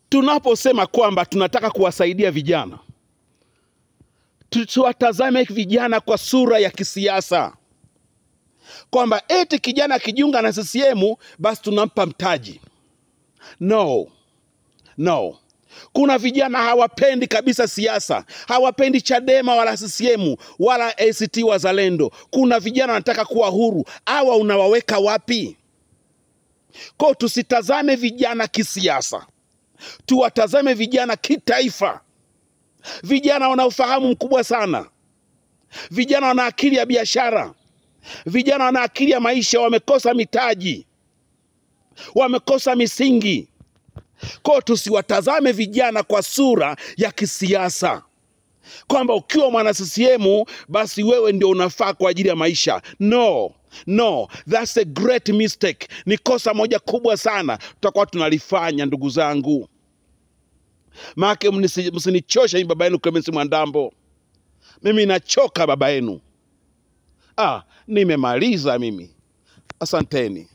Tunaposema kwamba tunataka kuwasaidia vijana, tuwatazame vijana kwa sura ya kisiasa. Kwamba eti kijana akijiunga na CCM basi tunampa mtaji. No. Kuna vijana hawapendi kabisa siasa, hawapendi Chadema wala CCM wala ACT Wazalendo. Kuna vijana wanataka kuwa huru. Hawa unawaweka wapi? Kwa tusitazame vijana kisiasa, tuwatazame vijana kitaifa. Vijana wana ufahamu mkubwa sana, vijana wana akili ya biashara, vijana wana akili ya maisha. Wamekosa mitaji, wamekosa misingi. Kwa tusiwatazame vijana kwa sura ya kisiasa, kwamba ukiwa mwana CCM basi wewe ndio unafaa kwa ajili ya maisha. No, that's a great mistake. Ni kosa moja kubwa sana tutakuwa tunalifanya, ndugu zangu. Maana msinichoshe baba yenu Clemence Mwandambo. Mimi nachoka baba yenu. Nimemaliza mimi. Asanteni.